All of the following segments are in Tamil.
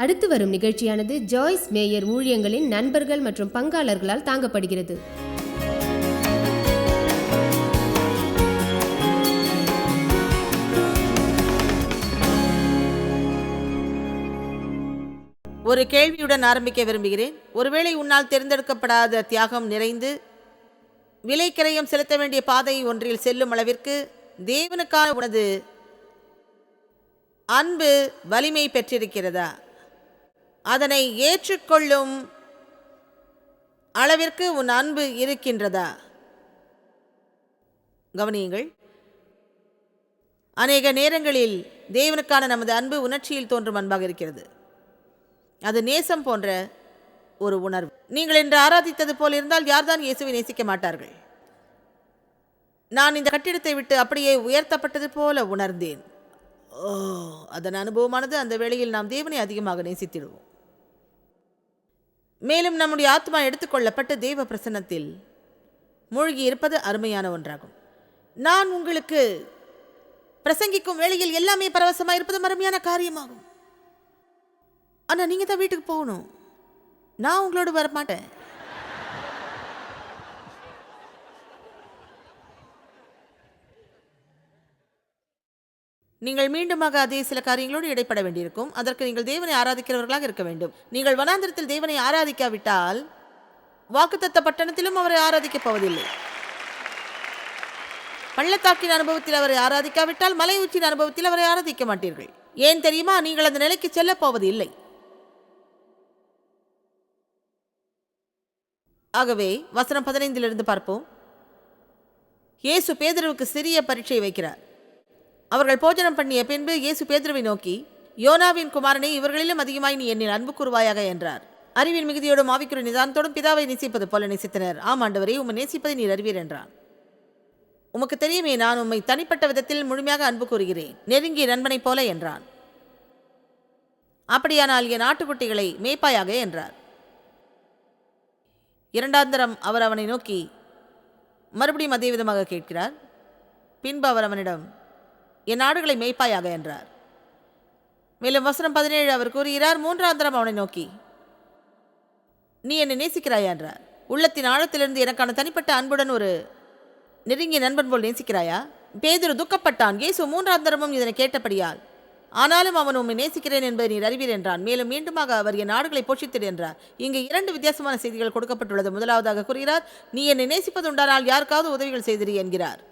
அடுத்து வரும் நிகழ்ச்சியானது ஜாய்ஸ் மேயர் ஊழியங்களின் நண்பர்கள் மற்றும் பங்காளர்களால் தாங்கப்படுகிறது. ஒரு கேள்வியுடன் ஆரம்பிக்க விரும்புகிறேன். ஒருவேளை உன்னால் தேர்ந்தெடுக்கப்படாத தியாகம் நிறைந்து விலைக்கிரயம் செலுத்த வேண்டிய பாதை ஒன்றில் செல்லும் அளவிற்கு தேவனுக்கான உனது அன்பு வலிமை பெற்றிருக்கிறதா? அதனை ஏற்றுக்கொள்ளும் அளவிற்கு உன் அன்பு இருக்கின்றதா? கவனியுங்கள். அநேக நேரங்களில் தேவனுக்கான நமது அன்பு உணர்ச்சியில் தோன்றும் அன்பாக இருக்கிறது. அது நேசம் போன்ற ஒரு உணர்வு. நீங்கள் இன்று ஆராதித்தது போல் இருந்தால் யார்தான் இயேசுவை நேசிக்க மாட்டார்கள்? நான் இந்த கட்டிடத்தை விட்டு அப்படியே உயர்த்தப்பட்டது போல உணர்ந்தேன். அதன் அனுபவமானது அந்த வேளையில் நாம் தேவனை அதிகமாக நேசித்திடுவோம். மேலும் நம்முடைய ஆத்மா எடுத்துக்கொள்ளப்பட்டு தேவ பிரசன்னத்தில் மூழ்கி இருப்பது அருமையான ஒன்றாகும். நான் உங்களுக்கு பிரசங்கிக்கும் வேளையில் எல்லாமே பரவசமாக இருப்பது அருமையான காரியமாகும். ஆனால் நீங்கள் தான் வீட்டுக்கு போகணும். நான் உங்களோடு வரமாட்டேன். நீங்கள் மீண்டுமாக அதே சில காரியங்களோடு இடைப்பட வேண்டியிருக்கும். அதற்கு நீங்கள் தேவனை ஆராதிக்கிறவர்களாக இருக்க வேண்டும். நீங்கள் வனாந்திரத்தில் தேவனை ஆராதிக்காவிட்டால் வாக்குத்தத்த பட்டணத்திலும் அவரை ஆராதிக்கப் போவதில்லை. பள்ளத்தாக்கின் அனுபவத்தில் அவரை ஆராதிக்காவிட்டால் மலை உச்சியின் அனுபவத்தில் அவரை ஆராதிக்க மாட்டீர்கள். ஏன் தெரியுமா? நீங்கள் அந்த நிலைக்கு செல்ல போவது இல்லை. ஆகவே வசனம் 15 பார்ப்போம். இயேசு பேதுருவுக்கு சிறிய பரீட்சை வைக்கிறார். அவர்கள் போஜனம் பண்ணிய பின்பு இயேசு பேதுருவை நோக்கி, யோனாவின் குமாரனை, இவர்களிலும் அதிகமாய் நீ என்னில் அன்பு கூறுவாயாக என்றார். அறிவின் மிகுதியோடும் ஆவிக்குரிய நிதானத்தோடும் பிதாவை நேசிப்பது போல நேசித்தனர். ஆம் ஆண்டவரே, உம்மை நேசிப்பதை நீர் அறிவீர் என்றார். உமக்கு தெரியுமே, நான் உம்மை தனிப்பட்ட விதத்தில் முழுமையாக அன்பு கூறுகிறேன், நெருங்கிய நண்பனைப் போல என்றான். அப்படியானால் என் ஆட்டுக்குட்டிகளை மேய்ப்பாயாக என்றார். இரண்டாந்தரம் அவர் அவனை நோக்கி மறுபடியும் அதே விதமாக கேட்கிறார். பின்பு அவர் அவனிடம், என் ஆடுகளை மேய்ப்பாயாக என்றார். மேலும் வசனம் 17 அவர் கூறுகிறார். மூன்றாந்தரம் அவனை நோக்கி, நீ என்னை நேசிக்கிறாயா என்றார். உள்ளத்தின் ஆழத்திலிருந்து எனக்கான தனிப்பட்ட அன்புடன் ஒரு நெருங்கிய நண்பன் போல் நேசிக்கிறாயா? பேதுரு துக்கப்பட்டான். இயேசு மூன்றாந்தரமும் இதனை கேட்டபடியால், ஆனாலும் அவன் உம்மை நேசிக்கிறேன் என்பதை நீர் அறிவீர் என்றான். மேலும் மீண்டுமாக அவர் என் ஆடுகளை போஷித்திடு என்றார். இங்கு 2 வித்தியாசமான செய்திகள் கொடுக்கப்பட்டுள்ளது. முதலாவதாக கூறுகிறார், நீ என்னை நேசிப்பது உண்டானால் யாருக்காவது உதவிகள் செய்திரு என்கிறார்.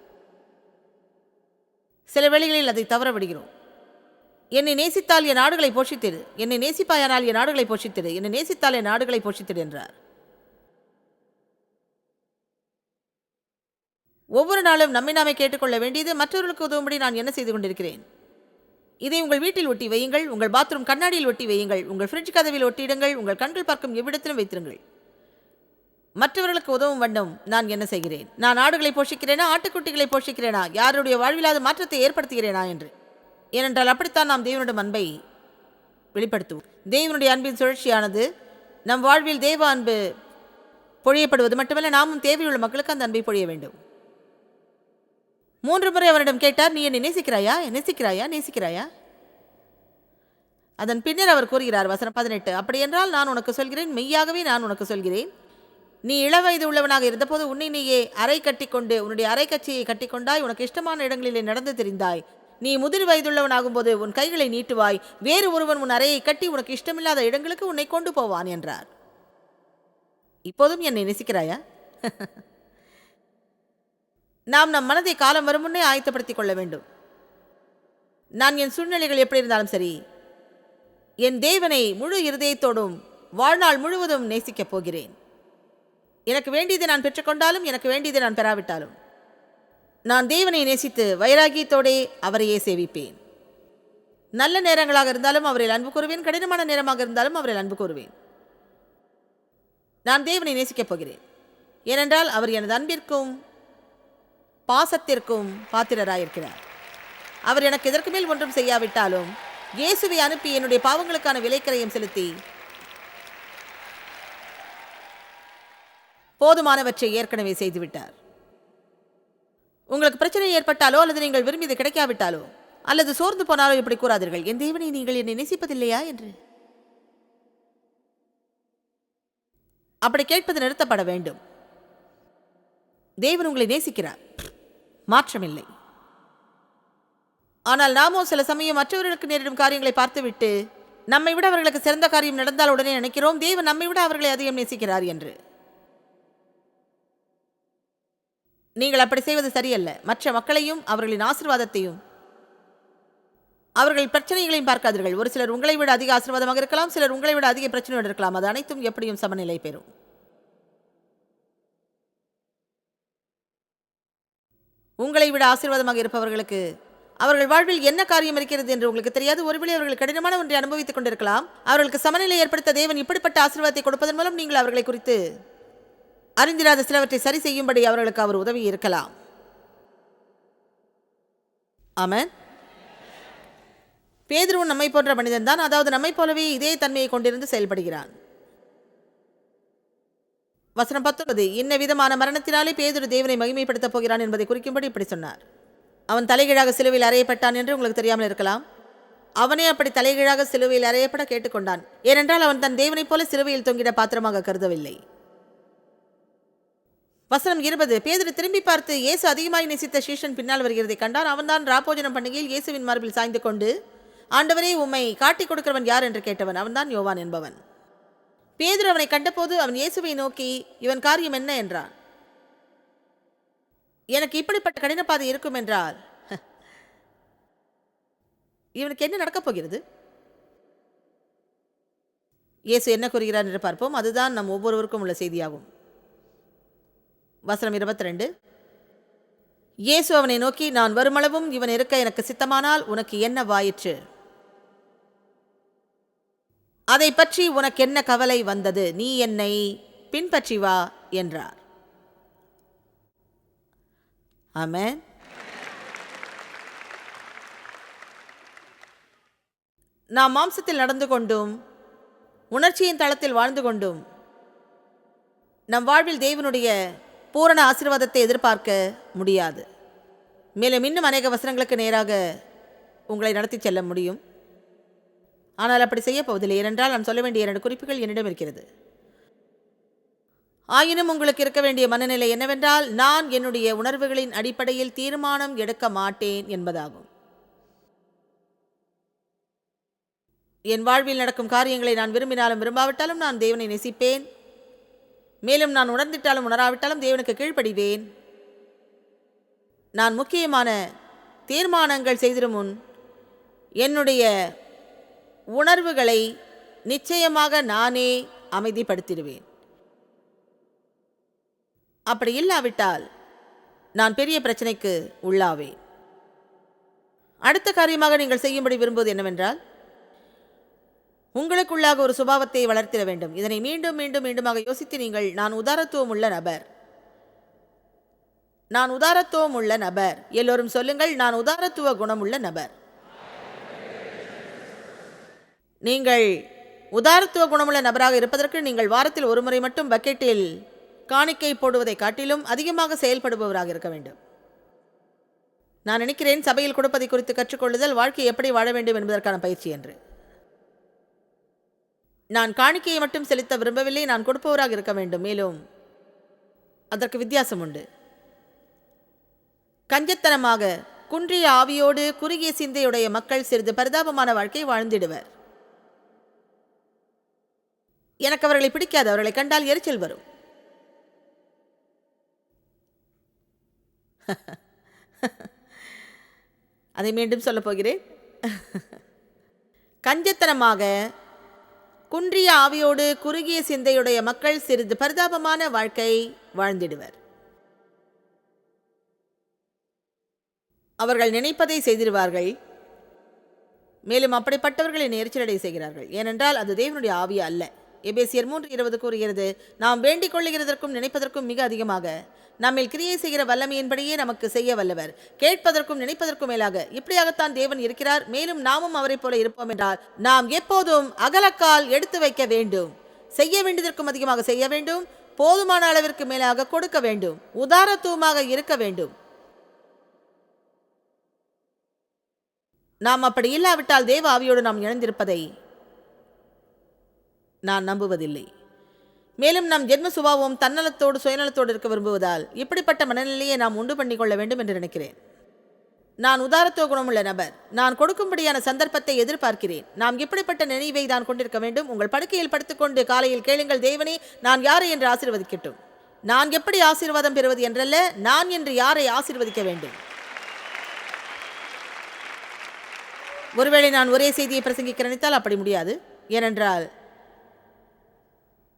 சில வேளைகளில் அதை தவற விடுகிறோம். என்னை நேசித்தால் என் ஆடுகளை போஷித்திடு, என்னை நேசிப்பாயானால் என் ஆடுகளை போஷித்திடு, என்னை நேசித்தால் என் ஆடுகளை போஷித்திடு என்றார். ஒவ்வொரு நாளும் நம்மை நாமே கேட்டுக்கொள்ள வேண்டியது, மற்றவர்களுக்கு உதவும்படி நான் என்ன செய்து கொண்டிருக்கிறேன்? இதை உங்கள் வீட்டில் ஒட்டி வையுங்கள், உங்கள் பாத்ரூம் கண்ணாடியில் ஒட்டி வையுங்கள், உங்கள் ஃப்ரிட்ஜ் கதவில் ஒட்டியிடுங்கள், உங்கள் கண்கள் பார்க்கும் எவ்விடத்திலும் வைத்திருங்கள். மற்றவர்களுக்கு உதவும் வண்ணம் நான் என்ன செய்கிறேன்? நான் ஆடுகளை போஷிக்கிறேனா, ஆட்டுக்குட்டிகளை போஷிக்கிறேனா, யாருடைய வாழ்விலாத மாற்றத்தை ஏற்படுத்துகிறேனா என்று. ஏனென்றால் அப்படித்தான் நாம் தேவனுடைய அன்பை வெளிப்படுத்துவோம். தேவனுடைய அன்பின் சுழற்சியானது நம் வாழ்வில் தேவ அன்பு பொழியப்படுவது மட்டுமல்ல, நாமும் தேவையுள்ள மக்களுக்கு அந்த அன்பை பொழிய வேண்டும். 3 முறை அவரிடம் கேட்டார், நீ என்னை நேசிக்கிறாயா, நேசிக்கிறாயா, நேசிக்கிறாயா? அதன் பின்னர் அவர் கூறுகிறார், வசனம் 18, அப்படியென்றால் நான் உனக்கு சொல்கிறேன், மெய்யாகவே நான் உனக்கு சொல்கிறேன், நீ இளவயது உள்ளவனாக இருந்தபோது உன்னை நீயே அறை கட்டிக்கொண்டு உன்னுடைய அரை கட்சியை கட்டிக்கொண்டாய், உனக்கு இஷ்டமான இடங்களிலே நடந்து தெரிந்தாய். நீ முதிர் வயதுள்ளவனாகும் போது உன் கைகளை நீட்டுவாய், வேறு ஒருவன் உன் அறையை கட்டி உனக்கு இஷ்டமில்லாத இடங்களுக்கு உன்னை கொண்டு போவான் என்றார். இப்போதும் என்னை நேசிக்கிறாயா? நாம் நம் மனதை காலம் வரும் முன்னே ஆயத்தப்படுத்திக் கொள்ள வேண்டும். நான் என் சூழ்நிலைகள் எப்படி இருந்தாலும் சரி, என் தேவனை முழு இருதயத்தோடும் வாழ்நாள் முழுவதும் நேசிக்கப் போகிறேன். எனக்கு வேண்டியதை நான் பெற்றுக்கொண்டாலும் எனக்கு வேண்டியதை நான் பெறாவிட்டாலும் நான் தேவனை நேசித்து வைராகியத்தோடே அவரையே சேவிப்பேன். நல்ல நேரங்களாக இருந்தாலும் அவரில் அன்பு கூறுவேன், கடினமான நேரமாக இருந்தாலும் அவரில் அன்பு கூறுவேன். நான் தேவனை நேசிக்கப் போகிறேன். ஏனென்றால் அவர் எனது அன்பிற்கும் பாசத்திற்கும் பாத்திரராயிருக்கிறார். அவர் எனக்கு இதற்கு மேல் ஒன்றும் செய்யாவிட்டாலும் இயேசுவை அனுப்பி என்னுடைய பாவங்களுக்கான விலைக்கிரயம் செலுத்தி போதுமானவற்றை ஏற்கனவே செய்துவிட்டார். உங்களுக்கு பிரச்சனை ஏற்பட்டாலோ அல்லது நீங்கள் விரும்பியது கிடைக்காவிட்டாலோ அல்லது சோர்ந்து போனாலோ இப்படி கூறாதீர்கள், என் தேவனை நீங்கள் என்னை நேசிப்பதில்லையா என்று. அப்படி கேட்பது நிறுத்தப்பட வேண்டும். தேவன் உங்களை நேசிக்கிறார், மாற்றமில்லை. ஆனால் நாமோ சில சமயம் மற்றவர்களுக்கு நேரிடும் காரியங்களை பார்த்துவிட்டு நம்மை விட அவர்களுக்கு சிறந்த காரியம் நடந்தால் உடனே நினைக்கிறோம் தேவன் நம்மை விட அவர்களை அதிகம் நேசிக்கிறார் என்று. நீங்கள் அப்படி செய்வது சரியல்ல. மற்ற மக்களையும் அவர்களின் ஆசீர்வாதத்தையும் அவர்கள் பிரச்சனைகளையும் பார்க்காதீர்கள். ஒரு சிலர் உங்களை விட அதிக ஆசீர்வாதமாக இருக்கலாம், சிலர் உங்களை விட அதிக பிரச்சனையோடு இருக்கலாம். அது அனைத்தும் எப்படியும் சமநிலை பெறும். உங்களை விட ஆசீர்வாதமாக இருப்பவர்களுக்கு அவர்கள் வாழ்வில் என்ன காரியம் இருக்கிறது என்று உங்களுக்கு தெரியாது. ஒருவேளை அவர்கள் கடினமான ஒன்றை அனுபவித்துக் கொண்டிருக்கலாம். அவர்களுக்கு சமநிலை ஏற்படுத்த தேவன் இப்படிப்பட்ட ஆசீர்வாதத்தை கொடுப்பதன் மூலம் நீங்கள் அவர்களை குறித்து அறிந்திராத சிலவற்றை சரி செய்யும்படி அவர்களுக்கு அவர் உதவி இருக்கலாம். ஆமென். பேதுருவும் நம்மை போன்ற மனிதன் தான். அதாவது நம்மை போலவே இதே தன்மையை கொண்டிருந்து செயல்படுகிறான். வசனம் 19, இன்ன விதமான மரணத்தினாலே பேதுரு தேவனை மகிமைப்படுத்தப் போகிறான் என்பதை குறிக்கும்படி இப்படி சொன்னார். அவன் தலைகீழாக சிலுவையில் அறையப்பட்டான் என்று உங்களுக்கு தெரியாமல் இருக்கலாம். அவனே அப்படி தலைகீழாக சிலுவையில் அறையப்பட கேட்டுக்கொண்டான். ஏனென்றால் அவன் தன் தேவனைப் போல சிலுவையில் தொங்கிட பாத்திரமாக கருதவில்லை. வசனம் 20, பேதுரு திரும்பி பார்த்து இயேசு அதிகமாய் நேசித்த சீஷன் பின்னால் வருகிறதை கண்டான். அவன்தான் ராப்போஜனம் பண்டிகையில் இயேசுவின் மார்பில் சாய்ந்து கொண்டு, ஆண்டவரே, உம்மை காட்டிக் கொடுக்கிறவன் யார் என்று கேட்டவன். அவன்தான் யோவான் என்பவன். பேதுரு அவனை கண்டபோது அவன் இயேசுவை நோக்கி, இவன் காரியம் என்ன என்றான். எனக்கு இப்படிப்பட்ட கடினப்பாதை இருக்கும் என்றால் இவனுக்கு என்ன நடக்கப் போகிறது? இயேசு என்ன கூறுகிறார் என்று பார்ப்போம். அதுதான் நம் ஒவ்வொருவருக்கும் உள்ள செய்தியாகும். வசனம் 22, இயேசு அவனை நோக்கி, நான் வருமளவும் இவன் இருக்க எனக்கு சித்தமானால் உனக்கு என்ன வாயிற்று? அதை பற்றி உனக்கு என்ன கவலை வந்தது? நீ என்னை பின்பற்றி வா என்றார். ஆமென். நாம் மாம்சத்தில் நடந்து கொண்டும் உணர்ச்சியின் தளத்தில் வாழ்ந்து கொண்டும் நம் வாழ்வில் தேவனுடைய பூரண ஆசீர்வாதத்தை எதிர்பார்க்க முடியாது. மேலும் இன்னும் அநேக வசனங்களுக்கு நேராக உங்களை நடத்தி செல்ல முடியும். ஆனால் அப்படி செய்ய போவதில்லை. ஏனென்றால் நான் சொல்ல வேண்டிய 2 குறிப்புகள் என்னிடம் இருக்கிறது. ஆயினும் உங்களுக்கு இருக்க வேண்டிய மனநிலை என்னவென்றால், நான் என்னுடைய உணர்வுகளின் அடிப்படையில் தீர்மானம் எடுக்க மாட்டேன் என்பதாகும். என் வாழ்வில் நடக்கும் காரியங்களை நான் விரும்பினாலும் விரும்பாவிட்டாலும் நான் தேவனை நேசிப்பேன். மேலும் நான் உணர்ந்திட்டாலும் உணராவிட்டாலும் தேவனுக்கு கீழ்ப்படிவேன். நான் முக்கியமான தீர்மானங்கள் செய்திடும் முன் என்னுடைய உணர்வுகளை நிச்சயமாக நானே அமைதிப்படுத்திடுவேன். அப்படி இல்லாவிட்டால் நான் பெரிய பிரச்சனைக்கு உள்ளாவேன். அடுத்த காரியமாக நீங்கள் செய்யும்படி விரும்புவது என்னவென்றால், உங்களுக்குள்ளாக ஒரு சுபாவத்தை வளர்த்திட வேண்டும். இதனை மீண்டும் மீண்டும் மீண்டுமாக யோசித்து நீங்கள், நான் உதாரத்துவம் உள்ள நபர், நான் உதாரத்துவம் உள்ள நபர். எல்லோரும் சொல்லுங்கள், நான் உதாரத்துவ குணமுள்ள நபர். நீங்கள் உதாரத்துவ குணமுள்ள நபராக இருப்பதற்கு நீங்கள் வாரத்தில் ஒரு முறை மட்டும் பக்கெட்டில் காணிக்கை போடுவதை காட்டிலும் அதிகமாக செயல்படுபவராக இருக்க வேண்டும். நான் நினைக்கிறேன் சபையில் கொடுப்பதை குறித்து கற்றுக்கொள்ளுதல் வாழ்க்கை எப்படி வாழ வேண்டும் என்பதற்கான பயிற்சி என்று. நான் காணிக்கையை மட்டும் செலுத்த விரும்பவில்லை, நான் கொடுப்பவராக இருக்க வேண்டும். மேலும் அதற்கு வித்தியாசம் உண்டு. கஞ்சத்தனமாக குன்றிய ஆவியோடு குறுகிய சிந்தையுடைய மக்கள் சிறிது பரிதாபமான வாழ்க்கை வாழ்ந்திடுவர். எனக்கு அவர்களை பிடிக்காது. அவர்களை கண்டால் எரிச்சல் வரும். அதை மீண்டும் சொல்ல போகிறேன். கஞ்சத்தனமாக குன்றிய ஆவியோடு குறுகிய சிந்தையுடைய மக்கள் சிறிது பரிதாபமான வாழ்க்கை வாழ்ந்திடுவர். அவர்கள் நினைப்பதை செய்திருவார்கள். மேலும் அப்படிப்பட்டவர்களை எரிச்சலடை செய்கிறார்கள். ஏனென்றால் அது தேவனுடைய ஆவி அல்ல. எபேசியர் 3:20 கூறுகிறது, நாம் வேண்டிக் கொள்ளுகிறதற்கும் நினைப்பதற்கும் மிக அதிகமாக நம்மில் கிரியை செய்கிற வல்லமையின்படியே நமக்கு செய்ய வல்லவர். கேட்பதற்கும் நினைப்பதற்கும் மேலாக இப்படியாகத்தான் தேவன் இருக்கிறார். மேலும் நாமும் அவரை போல இருப்போம் என்றால் நாம் எப்போதும் அகலக்கால் எடுத்து வைக்க வேண்டும். செய்ய வேண்டியதற்கும் அதிகமாக செய்ய வேண்டும். போதுமான அளவிற்கு மேலாக கொடுக்க வேண்டும். உதாரத்துவமாக இருக்க வேண்டும். நாம் அப்படி இல்லாவிட்டால் தேவ ஆவியோடு நாம் இணைந்திருப்பதை நான் நம்புவதில்லை. மேலும் நம் ஜென்ம சுபாவம் தன்னலத்தோடு சுயநலத்தோடு இருக்க விரும்புவதால் இப்படிப்பட்ட மனநிலையை நாம் உண்டு பண்ணிக்கொள்ள வேண்டும் என்று நினைக்கிறேன். நான் உதாரத்துவ குணமுள்ள நபர். நான் கொடுக்கும்படியான சந்தர்ப்பத்தை எதிர்பார்க்கிறேன். நாம் இப்படிப்பட்ட நினைவை தான் கொண்டிருக்க வேண்டும். உங்கள் படுக்கையில் படுத்துக்கொண்டு காலையில் கேளுங்கள், தேவனே நான் யாரை என்று ஆசீர்வதிக்கட்டும். நான் எப்படி ஆசீர்வாதம் பெறுவது என்றல்ல, நான் என்று யாரை ஆசீர்வதிக்க வேண்டும். ஒருவேளை நான் ஒரே செய்தியை பிரசங்கிக்க நினைத்தால் அப்படி முடியாது. ஏனென்றால்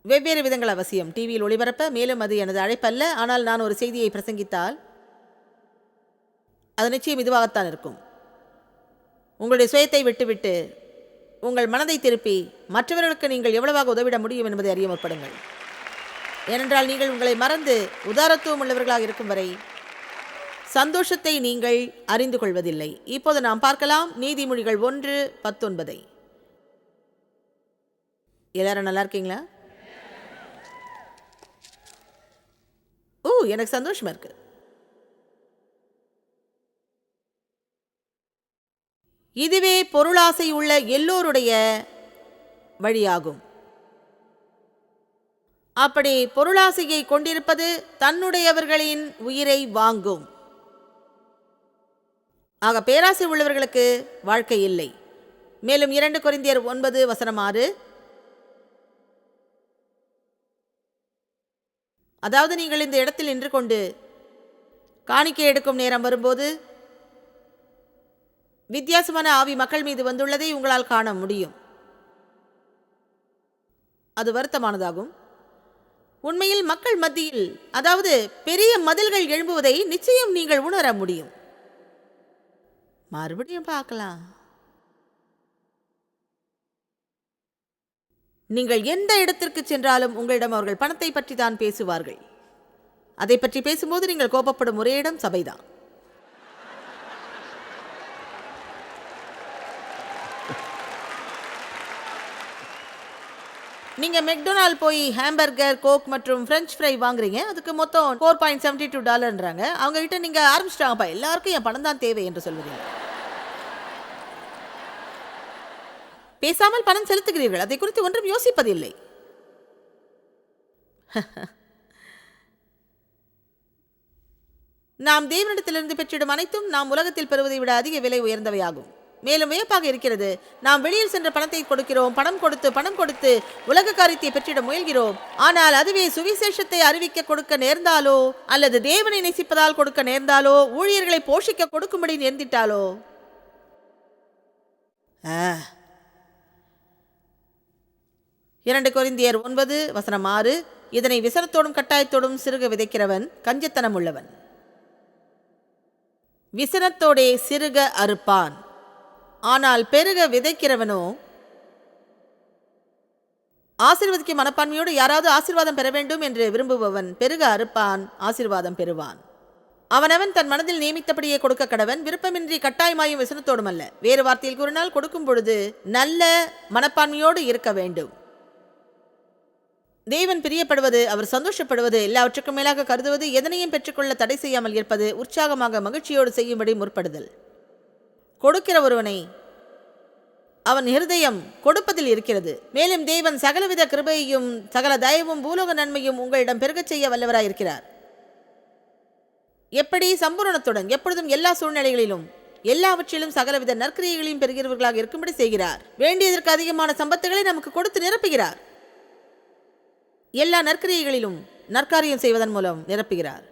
வெவ்வேறு விதங்கள் அவசியம் டிவியில் ஒளிபரப்ப. மேலும் அது எனது அழைப்பல்ல. ஆனால் நான் ஒரு செய்தியை பிரசங்கித்தால் அது நிச்சயம் இதுவாகத்தான் இருக்கும். உங்களுடைய சுயத்தை விட்டுவிட்டு உங்கள் மனதை திருப்பி மற்றவர்களுக்கு நீங்கள் எவ்வளவாக உதவிட முடியும் என்பதை அறிய முற்படுங்கள். ஏனென்றால் நீங்கள் உங்களை மறந்து உதாரத்துவம் உள்ளவர்களாக இருக்கும் வரை சந்தோஷத்தை நீங்கள் அறிந்து கொள்வதில்லை. இப்போது நாம் பார்க்கலாம் நீதிமொழிகள் 1:19. எல்லாரும் நல்லா இருக்கீங்களா? எனக்கு சந்தோஷமா இருக்கு. இதுவே பொருளாசை உள்ள எல்லோருடைய வழியாகும். அப்படி பொருளாசையை கொண்டிருப்பது தன்னுடையவர்களின் உயிரை வாங்கும். ஆக பேராசை உள்ளவர்களுக்கு வாழ்க்கை இல்லை. மேலும் 2 கொரிந்தியர் 9:6, அதாவது நீங்கள் இந்த இடத்தில் நின்று கொண்டு காணிக்கை எடுக்கும் நேரம் வரும்போது வித்தியாசமான ஆவி மக்கள் மீது வந்துள்ளதை உங்களால் காண முடியும். அது வருத்தமானதாகும். உண்மையில் மக்கள் மத்தியில், அதாவது பெரிய மதில்கள் எழும்புவதை நிச்சயம் நீங்கள் உணர முடியும். மறுபடியும் பார்க்கலாம். நீங்கள் எந்த இடத்திற்கு சென்றாலும் உங்களிடம் அவர்கள் பணத்தை பற்றி தான் பேசுவார்கள். அதை பற்றி பேசும்போது நீங்கள் கோபப்படும் ஒரே இடம் சபைதான். நீங்க மெக்டொனால்ட் போய் ஹாம்பர்கர், கோக் மற்றும் பிரெஞ்ச் ஃப்ரை வாங்குறீங்க. அதுக்கு மொத்தம் $4.72. அவங்க கிட்ட நீங்க ஆரம்பிச்சிட்டாங்கப்பா, எல்லாருக்கும் என் பணம் தான் தேவை என்று சொல்வீங்க. பேசாமல் பணம் செலுத்துகிறீர்கள். அதை குறித்து ஒன்றும் யோசிப்பதில்லை. நாம் தேவனிடத்திலிருந்து பெற்றிடும் அனைத்தும் நாம் உலகத்தில் பெறுவதை விட அதிக விலை உயர்ந்தவையாகும். மேலும் வியப்பாக இருக்கிறது, நாம் வெளியில் சென்ற பணத்தை கொடுக்கிறோம், பணம் கொடுத்து உலக காரியத்தை பெற்றிட முயல்கிறோம். ஆனால் அதுவே சுவிசேஷத்தை அறிவிக்க கொடுக்க நேர்ந்தாலோ, அல்லது தேவனை நேசிப்பதால் கொடுக்க நேர்ந்தாலோ, ஊழியர்களை போஷிக்க கொடுக்கும்படி நேர்ந்திட்டாலோ, 2 கொரிந்தியர் 9:6, இதனை விசனத்தோடும் கட்டாயத்தோடும் சிறுக விதைக்கிறவன் கஞ்சத்தனம் உள்ளவன், விசனத்தோடே சிறுக அறுப்பான். ஆனால் பெருக விதைக்கிறவனோ ஆசீர்வதிக்கும் மனப்பான்மையோடு யாராவது ஆசீர்வாதம் பெற வேண்டும் என்று விரும்புபவன் பெருக அறுப்பான், ஆசீர்வாதம் பெறுவான். அவனவன் தன் மனதில் நியமித்தபடியே கொடுக்க கடவன், விருப்பமின்றி கட்டாயமாயும் விசனத்தோடும் அல்ல. வேறு வார்த்தையில் கூறினால், கொடுக்கும் பொழுது நல்ல மனப்பான்மையோடு இருக்க வேண்டும். தேவன் பிரியப்படுவது, அவர் சந்தோஷப்படுவது, எல்லாவற்றுக்கும் மேலாக கருதுவது, எதனையும் பெற்றுக்கொள்ள தடை செய்யாமல் இருப்பது, உற்சாகமாக மகிழ்ச்சியோடு செய்யும்படி முற்படுதல். கொடுக்கிற ஒருவனை அவன் இருதயம் கொடுப்பதில் இருக்கிறது. மேலும் தேவன் சகலவித கிருபையையும் சகல தயவும் பூலோக நன்மையும் உங்களிடம் பெருகச் செய்ய வல்லவராயிருக்கிறார். எப்படி? சம்பூரணத்துடன், எப்பொழுதும், எல்லா சூழ்நிலைகளிலும், எல்லாவற்றிலும் சகலவித நற்கிரியைகளையும் பெறுகிறவர்களாக இருக்கும்படி செய்கிறார். வேண்டியதற்கு அதிகமான சம்பத்துகளை நமக்கு கொடுத்து நிரப்புகிறார். எல்லா நற்கிரியைகளிலும் நற்காரியம் செய்வதன் மூலம் நிரப்புகிறார்.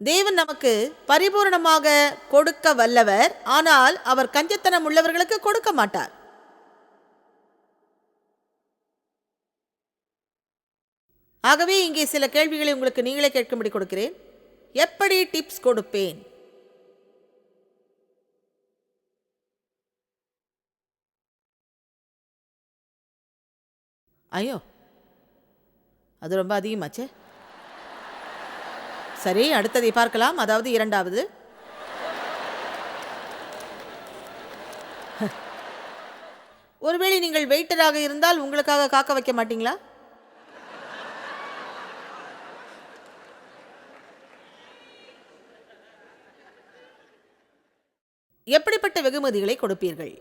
தேவன் நமக்கு பரிபூர்ணமாக கொடுக்க வல்லவர். ஆனால் அவர் கஞ்சத்தனம் உள்ளவர்களுக்கு கொடுக்க மாட்டார். ஆகவே இங்கே சில கேள்விகளை உங்களுக்கு நீங்களே கேட்கும்படி கொடுக்கிறேன். எப்படி டிப்ஸ் கொடுப்பேன்? ஐயோ, அது ரொம்ப அதிகமாச்சே. சரி, அடுத்ததை பார்க்கலாம். அதாவது 2வது, ஒருவேளை நீங்கள் வெயிட்டராக இருந்தால் உங்களுக்காக காக்க வைக்க மாட்டீங்களா? எப்படிப்பட்ட வெகுமதிகளை கொடுப்பீர்கள்?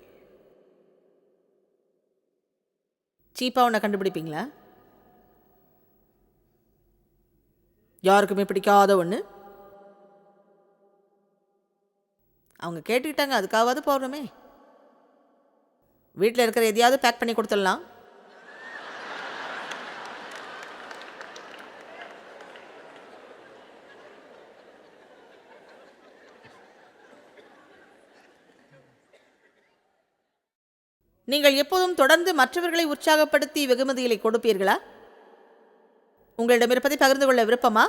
சீப்பா ஒன்று கண்டுபிடிப்பீங்களா? யாருக்குமே பிடிக்காத ஒன்று. அவங்க கேட்டுக்கிட்டாங்க, அதுக்காவது போகணுமே. வீட்டில் இருக்கிற எதையாவது பேக் பண்ணி கொடுத்துடலாம். நீங்கள் எப்போதும் தொடர்ந்து மற்றவர்களை உற்சாகப்படுத்தி வெகுமதிகளை கொடுப்பீர்களா? உங்களிடம் இருப்பதை பகிர்ந்து கொள்ள விருப்பமா?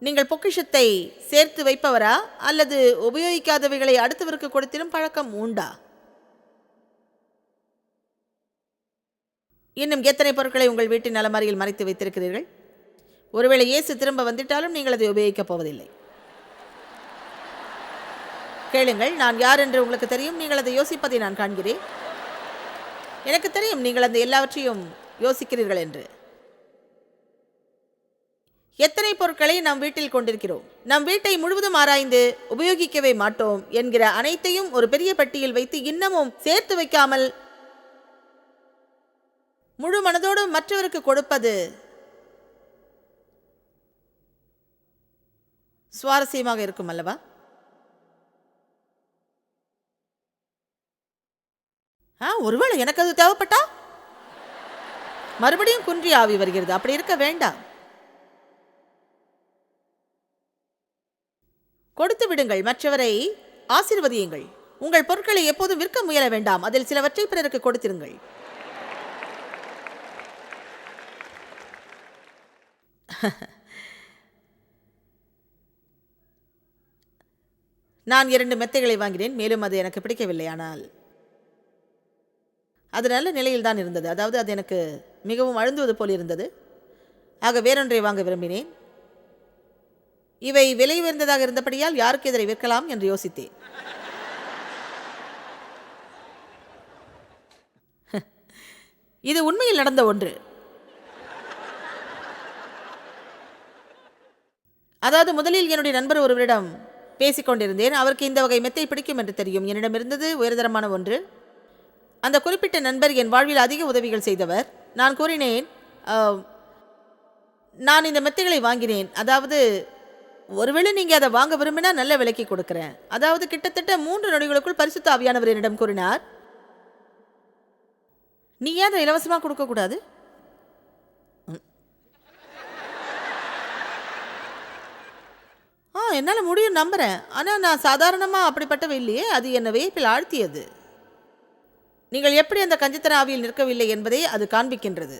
நீங்கள் பொக்கிஷத்தை சேர்த்து வைப்பவரா அல்லது உபயோகிக்காதவைகளை அடுத்தவருக்கு கொடுத்திடும் பழக்கம் உண்டா? இன்னும் எத்தனை பொருட்களை உங்கள் வீட்டின் அலமாரியில் மறைத்து வைத்திருக்கிறீர்கள்? ஒருவேளை இயேசு திரும்ப வந்துட்டாலும் நீங்கள் அதை உபயோகிக்கப் போவதில்லை. கேளுங்கள், நான் யார் என்று உங்களுக்கு தெரியும். நீங்கள் அதை யோசிப்பதை நான் காண்கிறேன். எனக்கு தெரியும் நீங்கள் அந்த எல்லாவற்றையும் யோசிக்கிறீர்கள் என்று. எத்தனை பொருட்களை நம் வீட்டில் கொண்டிருக்கிறோம்? நம் வீட்டை முழுவதும் ஆராய்ந்து உபயோகிக்கவே மாட்டோம் என்கிற அனைத்தையும் ஒரு பெரிய பெட்டியில் வைத்து இன்னமும் சேர்த்து வைக்காமல் முழு மனதோடு மற்றவருக்கு கொடுப்பது சுவாரஸ்யமாக இருக்கும் அல்லவா? ஒருவேளை எனக்கு அது தேவைப்பட்டா மறுபடியும் குன்றி ஆவி வருகிறது. அப்படி இருக்க வேண்டாம். கொடுத்து விடுங்கள், மற்றவரை ஆசீர்வதியுங்கள். உங்கள் பொருட்களை எப்போதும் விற்க முயல வேண்டாம். அதில் சிலவற்றை பிறருக்கு கொடுத்திருங்கள். நான் 2 மெத்தைகளை வாங்கினேன். மேலும் அது எனக்கு பிடிக்கவில்லை. ஆனால் அது நல்ல நிலையில் தான் இருந்தது. அதாவது அது எனக்கு மிகவும் அழுந்துவது போல் இருந்தது. ஆக வேறொன்றை வாங்க விரும்பினேன். இவை விலை உயர்ந்ததாக இருந்தபடியால் யாருக்கு இதனை விற்கலாம் என்று யோசித்தேன். இது உண்மையில் நடந்த ஒன்று. அதாவது முதலில் என்னுடைய நண்பர் ஒருவரிடம் பேசிக்கொண்டிருந்தேன். அவருக்கு இந்த வகை மெத்தை பிடிக்கும் என்று தெரியும். என்னிடம் இருந்தது உயர்தரமான ஒன்று. அந்த குறிப்பிட்ட நண்பர் என் வாழ்வில் அதிக உதவிகள் செய்தவர். நான் கூறினேன், நான் இந்த மெத்தைகளை வாங்கினேன். அதாவது ஒருவேளை நீங்கள் அதை வாங்க விரும்பினா நல்ல விலைக்கு கொடுக்குறேன். அதாவது கிட்டத்தட்ட 3 நொடிகளுக்குள் பரிசுத்த ஆவியானவர் என்னிடம் கூறினார், நீ ஏன் அதை இலவசமாக கொடுக்கக்கூடாது? என்னால் முடியும், நம்புகிறேன். ஆனால் நான் சாதாரணமாக அப்படிப்பட்டவை இல்லையே. அது என்னை வியப்பில் ஆழ்த்தியது. நீங்கள் எப்படி அந்த கஞ்சித்தன ஆவியில் நிற்கவில்லை என்பதை அது காண்பிக்கின்றது.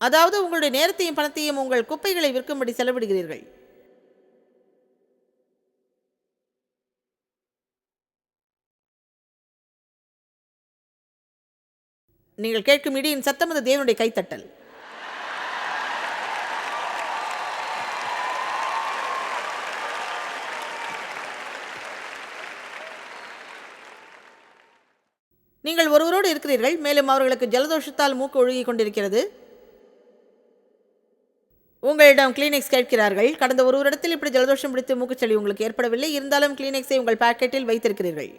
அதாவது உங்களுடைய நேரத்தையும் பணத்தையும் உங்கள் குப்பைகளை விற்கும்படி செலவிடுகிறீர்கள். நீங்கள் கேட்கும் இடியின் சத்தம் அது தேவனுடைய கைத்தட்டல். நீங்கள் ஒருவரோடு இருக்கிறீர்கள். மேலும் அவர்களுக்கு ஜலதோஷத்தால் மூக்கு ஒழுகி கொண்டிருக்கிறது. உங்களிடம் கிளினிக்ஸ் கேட்கிறார்கள். கடந்த ஒரு வருடத்தில் இப்படி ஜலதோஷம் பிடித்து மூக்குச்சளி உங்களுக்கு ஏற்படவில்லை. இருந்தாலும் கிளினிக்ஸை உங்கள் பாக்கெட்டில் வைத்திருக்கிறீர்கள்.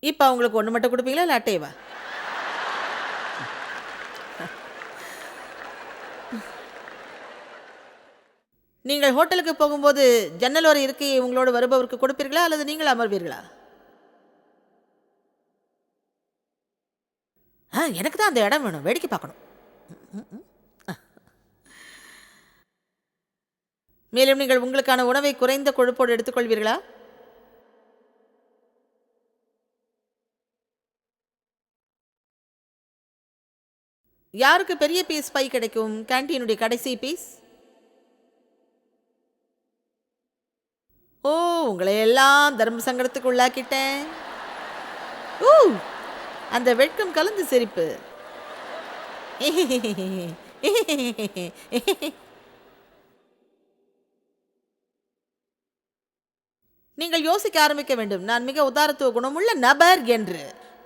இப்போ அவங்களுக்கு ஒன்று மட்டும் கொடுப்பீங்களா இல்லை அட்டையவா? நீங்கள் ஹோட்டலுக்கு போகும்போது ஜன்னலோர இருக்கையை உங்களோடு வருபவருக்கு கொடுப்பீர்களா அல்லது நீங்கள் அமர்வீர்களா? எனக்கு தான் அந்த இடம் வேணும், வேடிக்கை பார்க்கணும். மேலும் நீங்கள் உங்களுக்கான உணவை குறைந்த கொழுப்போடு எடுத்துக்கொள்வீர்களா? யாருக்கு பெரிய பீஸ் பை கிடைக்கும்? கேண்டீனுடைய கடைசி பீஸ்? உங்களை எல்லாம் தர்ம சங்கடத்துக்கு உள்ளாக்கிட்டேன். அந்த வெட்கம் கலந்து சிரிப்பு. நீங்கள் யோசிக்க ஆரம்பிக்க வேண்டும், நான் மிக உதாரத்துவ குணமுள்ள நபர் என்று.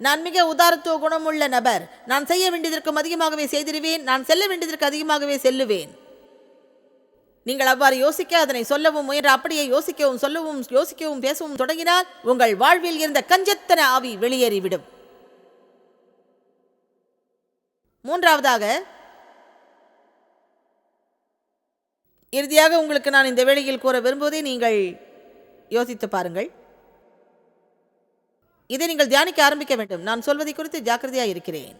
நான் மிக உதாரத்துவ குணமுள்ள நபர். நான் செய்ய வேண்டியதற்கும் அதிகமாகவே செய்திருவேன். நான் செல்ல வேண்டியதற்கு அதிகமாகவே செல்லுவேன். நீங்கள் அவ்வாறு யோசிக்க, அதனை சொல்லவும் முயன்ற, அப்படியே யோசிக்கவும் பேசவும் தொடங்கினால் உங்கள் வாழ்வில் இருந்த கஞ்சத்தன ஆவி வெளியேறிவிடும். மூன்றாவதாக, இறுதியாக உங்களுக்கு நான் இந்த வேளையில் கூற விரும்புவதை நீங்கள் யோசித்து பாருங்கள். இதை நீங்கள் தியானிக்க ஆரம்பிக்க வேண்டும். நான் சொல்வதை குறித்து ஜாக்கிரதையாக இருக்கிறேன்.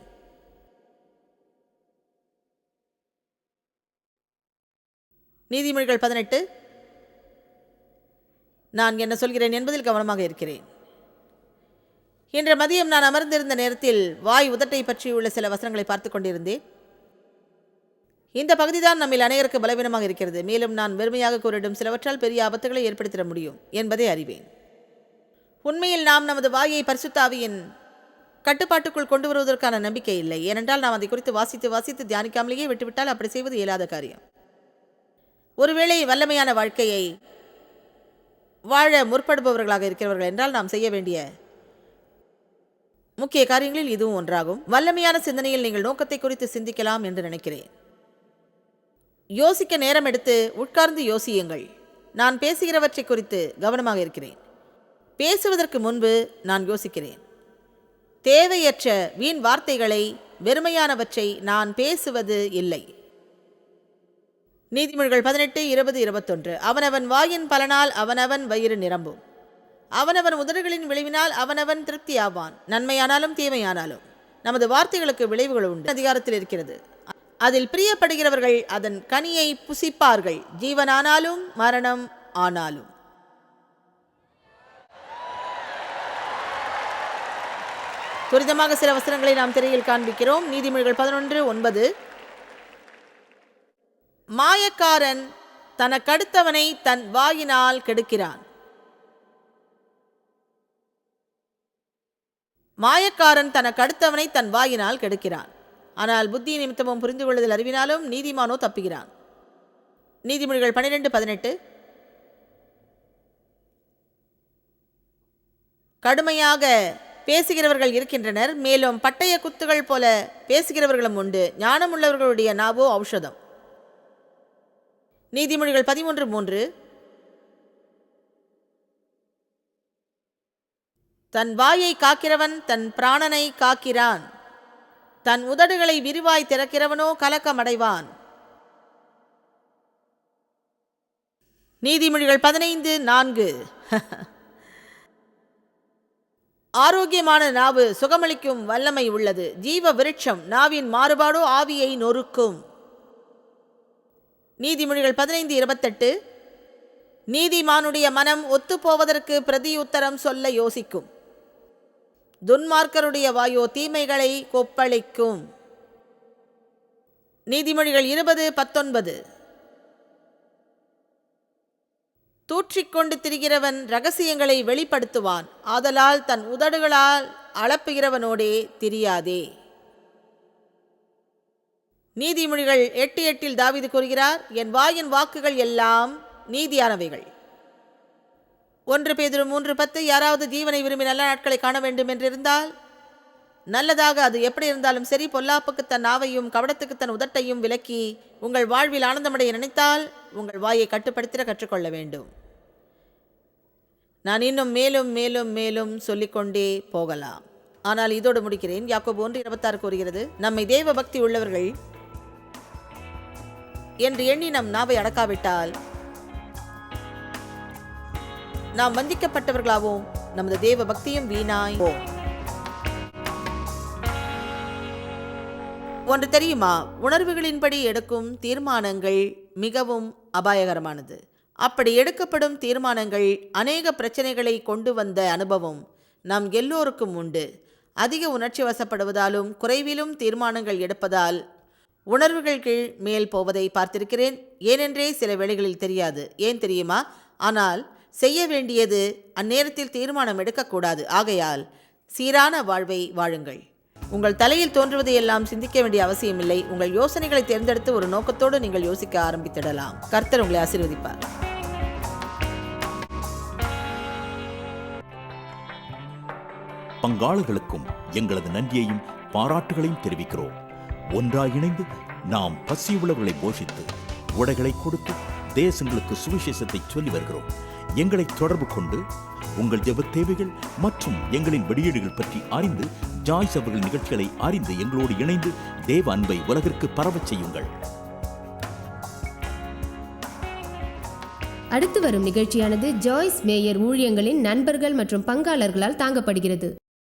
நீதிமொழிகள் 18. நான் என்ன சொல்கிறேன் என்பதில் கவனமாக இருக்கிறேன். இன்று மதியம் நான் அமர்ந்திருந்த நேரத்தில் வாய் உதட்டை பற்றியுள்ள சில வசனங்களை பார்த்து கொண்டிருந்தேன். இந்த பகுதிதான் நம்மில் அநேகருக்கு பலவீனமாக இருக்கிறது. மேலும் நான் வெறுமையாக கூறிடும் சிலவற்றால் பெரிய ஆபத்துகளை ஏற்படுத்திட முடியும் என்பதை அறிவேன். உண்மையில் நாம் நமது வாயை பரிசுத்த ஆவியின் கட்டுப்பாட்டுக்குள் கொண்டு வருவதற்கான நம்பிக்கை இல்லை. ஏனென்றால் நாம் அதை குறித்து வாசித்து தியானிக்காமலேயே விட்டுவிட்டால் அப்படி செய்வது இயலாத காரியம். ஒருவேளை வல்லமையான வாழ்க்கையை வாழ முற்படுபவர்களாக இருக்கிறவர்கள் என்றால் நாம் செய்ய வேண்டிய முக்கிய காரியங்களில் இதுவும் ஒன்றாகும். வல்லமையான சிந்தனையில் நீங்கள் நோக்கத்தை குறித்து சிந்திக்கலாம் என்று நினைக்கிறேன். யோசிக்க நேரம் எடுத்து உட்கார்ந்து யோசியுங்கள். நான் பேசுகிறவற்றை குறித்து கவனமாக இருக்கிறேன். பேசுவதற்கு முன்பு நான் யோசிக்கிறேன். தேவையற்ற வீண் வார்த்தைகளை, வெறுமையானவற்றை நான் பேசுவது இல்லை. நீதிமொழிகள் 18, 20, 21. அவனவன் வாயின் பலனால் அவனவன் வயிறு நிரம்பும். அவனவன் உதடுகளின் விளைவினால் அவனவன் திருப்தி ஆவான். நன்மையானாலும் தீமையானாலும் நமது வார்த்தைகளுக்கு விளைவுகள் உண்டு. அதிகாரத்தில் இருக்கிறது. அதில் பிரியப்படுகிறவர்கள் அதன் கனியை புசிப்பார்கள், ஜீவனானாலும் மரணம் ஆனாலும். துரிதமாக சில வசனங்களை நாம் திரையில் காண்பிக்கிறோம். நீதிமொழிகள் 11:9. மாயக்காரன் தனக்கடுத்தவனை தன் வாயினால் கெடுக்கிறான். மாயக்காரன் தனக்கடுத்தவனை தன் வாயினால் கெடுக்கிறான். ஆனால் புத்தி நிமித்தமும் புரிந்து கொள்ளுதல் அறிவினாலும் நீதிமானோ தப்புகிறான். நீதிமொழிகள் 12:18. கடுமையாக பேசுகிறவர்கள் இருக்கின்றனர், மேலும் பட்டய குத்துகள் போல பேசுகிறவர்களும் உண்டு. ஞானமுள்ளவர்களுடைய நாவோ ஔஷதம். நீதிமொழிகள் 13:3. தன் வாயை காக்கிறவன் தன் பிராணனை காக்கிறான், தன் உதடுகளை விரிவாய் திறக்கிறவனோ கலக்கமடைவான். நீதிமொழிகள் 15:4. ஆரோக்கியமான நாவு சுகமளிக்கும் வல்லமை உள்ளது. ஜீவ விருட்சம் நாவின் மாறுபாடோ ஆவியை நொறுக்கும். நீதிமொழிகள் 15:28. நீதிமானுடைய மனம் ஒத்துப்போவதற்கு பிரதியுத்தரம் சொல்ல யோசிக்கும், துன்மார்க்கருடைய வாயோ தீமைகளை கொப்பளிக்கும். நீதிமொழிகள் 20:19. தூற்றிக்கொண்டு திரிகிறவன் ரகசியங்களை வெளிப்படுத்துவான், ஆதலால் தன் உதடுகளால் அளப்புகிறவனோடே திரியாதே. நீதிமொழிகள் 8:8 தாவீது கூறுகிறார், என் வாயின் வாக்குகள் எல்லாம் நீதியானவைகள். 1 பேதுரு 3:10. யாராவது ஜீவனை விரும்பி நல்ல நாட்களை காண வேண்டும் என்றிருந்தால் நல்லதாக அது எப்படி இருந்தாலும் சரி, பொல்லாப்புக்கு தன் நாவையும் கவடத்துக்கு தன் உதட்டையும் விலக்கி உங்கள் வாழ்வில் ஆனந்தமடைய நினைத்தால் உங்கள் வாயை கட்டுப்படுத்திட கற்றுக்கொள்ள வேண்டும். நான் இன்னும் மேலும் மேலும் மேலும் சொல்லிக்கொண்டே போகலாம், ஆனால் இதோடு முடிக்கிறேன். யாக்கோபு 1:26 கூறுகிறது, நம்மை தேவ பக்தி உள்ளவர்கள் என்று எண்ணி நம் நாவை அடக்காவிட்டால் நாம் வஞ்சிக்கப்பட்டவர்களாவோம், நமது தேவ பக்தியும் வீணாய் போம். ஒன்று தெரியுமா, உணர்வுகளின்படி எடுக்கும் தீர்மானங்கள் மிகவும் அபாயகரமானது. அப்படி எடுக்கப்படும் தீர்மானங்கள் அநேக பிரச்சனைகளை கொண்டு வந்த அனுபவம் நம் எல்லோருக்கும் உண்டு. அதிக உணர்ச்சி வசப்படுவதாலும் குறைவிலும் தீர்மானங்கள் எடுப்பதால் உணர்வுகள் கீழ் மேல் போவதை பார்த்திருக்கிறேன். ஏனென்றே சில வேளைகளில் தெரியாது. ஏன் தெரியுமா? ஆனால் செய்ய வேண்டியது அந்நேரத்தில் தீர்மானம் எடுக்கக்கூடாது. ஆகையால் சீரான வாழ்வை வாழுங்கள். உங்கள் தலையில் தோன்றுவதையெல்லாம் சிந்திக்க வேண்டிய அவசியமில்லை. உங்கள் யோசனைகளை தேர்ந்தெடுத்து ஒரு நோக்கத்தோடு நீங்கள் யோசிக்க ஆரம்பித்திடலாம். கர்த்தர் உங்களை ஆசீர்வதிப்பார். பங்காளர்களுக்கும் எங்களது நன்றியையும் பாராட்டுகளையும் தெரிவிக்கிறோம். ஒன்றாய் இணைந்து நாம் பசியுள்ளவர்களை போஷித்து உடைகளை கொடுத்து தேசங்களுக்கு சுவிசேஷத்தை சொல்லி வருகிறோம். எங்களை தொடர்பு கொண்டு உங்கள் ஜெப தேவைகள் மற்றும் எங்களின் வெளியீடுகள் பற்றி அறிந்து ஜாய்ஸ் அவர்கள் நிகழ்ச்சிகளை அறிந்து எங்களோடு இணைந்து தேவ அன்பை உலகிற்கு பரவச் செய்யுங்கள். அடுத்து வரும் நிகழ்ச்சியானது ஜாய்ஸ் மேயர் ஊழியங்களின் நண்பர்கள் மற்றும் பங்காளர்களால் தாங்கப்படுகிறது.